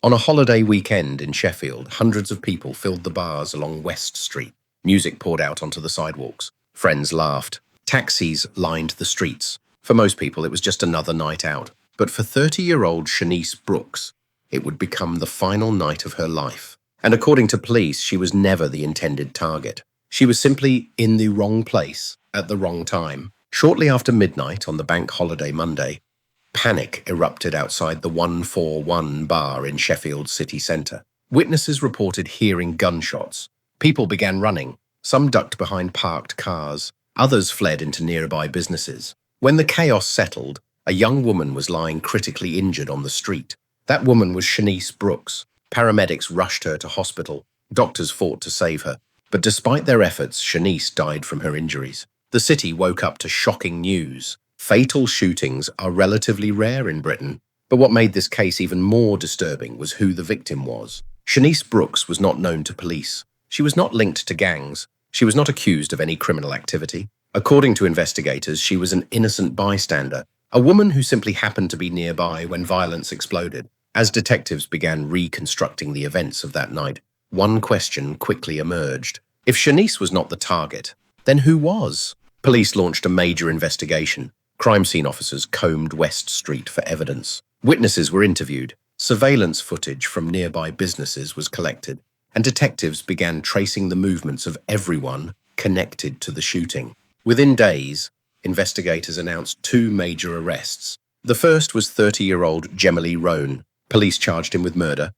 On a holiday weekend in Sheffield, hundreds of people filled the bars along West Street. Music poured out onto the sidewalks. Friends laughed. Taxis lined the streets. For most people, it was just another night out. But for 30-year-old Shanice Brookes, it would become the final night of her life. And according to police, she was never the intended target. She was simply in the wrong place at the wrong time. Shortly after midnight on the bank holiday Monday, panic erupted outside the 141 bar in Sheffield city centre. Witnesses reported hearing gunshots. People began running. Some ducked behind parked cars. Others fled into nearby businesses. When the chaos settled, a young woman was lying critically injured on the street. That woman was Shanice Brookes. Paramedics rushed her to hospital. Doctors fought to save her. But despite their efforts, Shanice died from her injuries. The city woke up to shocking news. Fatal shootings are relatively rare in Britain, but what made this case even more disturbing was who the victim was. Shanice Brookes was not known to police. She was not linked to gangs. She was not accused of any criminal activity. According to investigators, she was an innocent bystander, a woman who simply happened to be nearby when violence exploded. As detectives began reconstructing the events of that night, one question quickly emerged. If Shanice was not the target, then who was? Police launched a major investigation. Crime scene officers combed West Street for evidence. Witnesses were interviewed. Surveillance footage from nearby businesses was collected, and detectives began tracing the movements of everyone connected to the shooting. Within days, investigators announced two major arrests. The first was 30-year-old Gemily Roan. Police charged him with murder,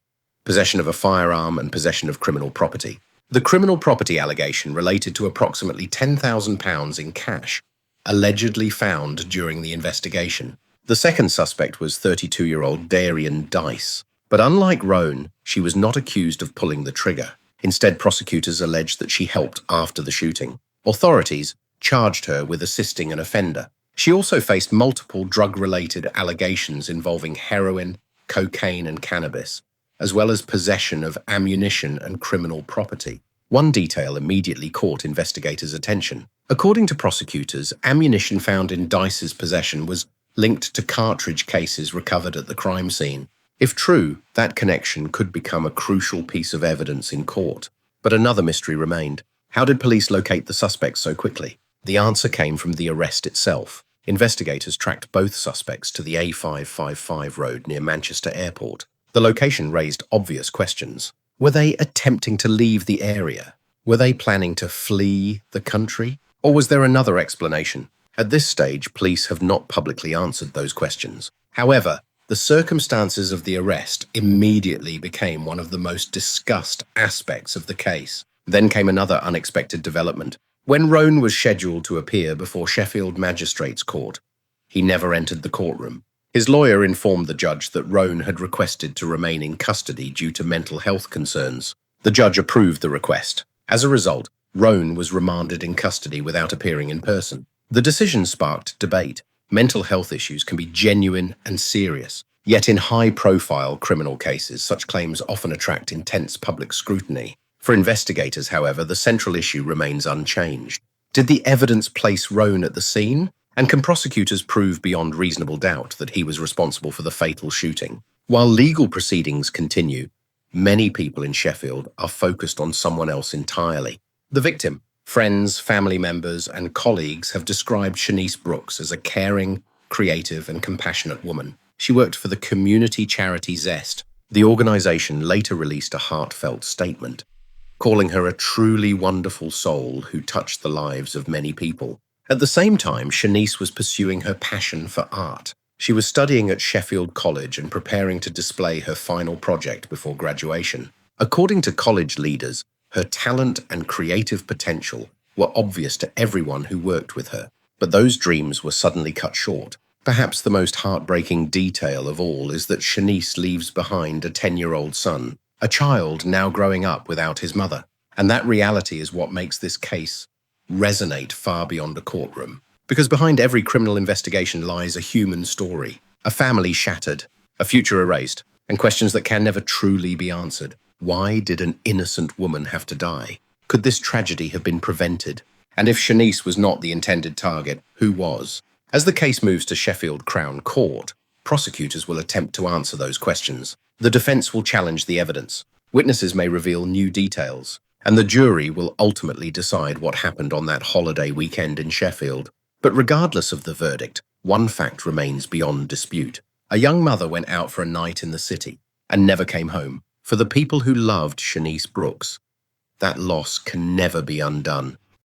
possession of a firearm, and possession of criminal property. The criminal property allegation related to approximately £10,000 in cash, allegedly found during the investigation. The second suspect was 32-year-old Darian Dice. But unlike Roan, she was not accused of pulling the trigger. Instead, prosecutors alleged that she helped after the shooting. Authorities charged her with assisting an offender. She also faced multiple drug-related allegations involving heroin, cocaine, and cannabis, as well as possession of ammunition and criminal property. One detail immediately caught investigators' attention. According to prosecutors, ammunition found in Dice's possession was linked to cartridge cases recovered at the crime scene. If true, that connection could become a crucial piece of evidence in court. But another mystery remained. How did police locate the suspects so quickly? The answer came from the arrest itself. Investigators tracked both suspects to the A555 road near Manchester Airport. The location raised obvious questions. Were they attempting to leave the area? Were they planning to flee the country? Or was there another explanation? At this stage, police have not publicly answered those questions. However, the circumstances of the arrest immediately became one of the most discussed aspects of the case. Then came another unexpected development. When Roan was scheduled to appear before Sheffield Magistrates Court, he never entered the courtroom. His lawyer informed the judge that Roan had requested to remain in custody due to mental health concerns. The judge approved the request. As a result, Roan was remanded in custody without appearing in person. The decision sparked debate. Mental health issues can be genuine and serious. Yet in high-profile criminal cases, such claims often attract intense public scrutiny. For investigators, however, the central issue remains unchanged. Did the evidence place Roan at the scene? And can prosecutors prove beyond reasonable doubt that he was responsible for the fatal shooting? While legal proceedings continue, many people in Sheffield are focused on someone else entirely. The victim. Friends, family members, and colleagues have described Shanice Brookes as a caring, creative, and compassionate woman. She worked for the community charity Zest. The organization later released a heartfelt statement, calling her a truly wonderful soul who touched the lives of many people. At the same time, Shanice was pursuing her passion for art. She was studying at Sheffield College and preparing to display her final project before graduation. According to college leaders, her talent and creative potential were obvious to everyone who worked with her. But those dreams were suddenly cut short. Perhaps the most heartbreaking detail of all is that Shanice leaves behind a 10-year-old son, a child now growing up without his mother. And that reality is what makes this case resonate far beyond a courtroom. Because behind every criminal investigation lies a human story, a family shattered, a future erased, and questions that can never truly be answered. Why did an innocent woman have to die? Could this tragedy have been prevented? And if Shanice was not the intended target, who was? As the case moves to Sheffield Crown Court, Prosecutors will attempt to answer those questions. The defense will challenge the evidence. Witnesses may reveal new details, and the jury will ultimately decide what happened on that holiday weekend in Sheffield. But regardless of the verdict, one fact remains beyond dispute. A young mother went out for a night in the city and never came home. For the people who loved Shanice Brookes, that loss can never be undone.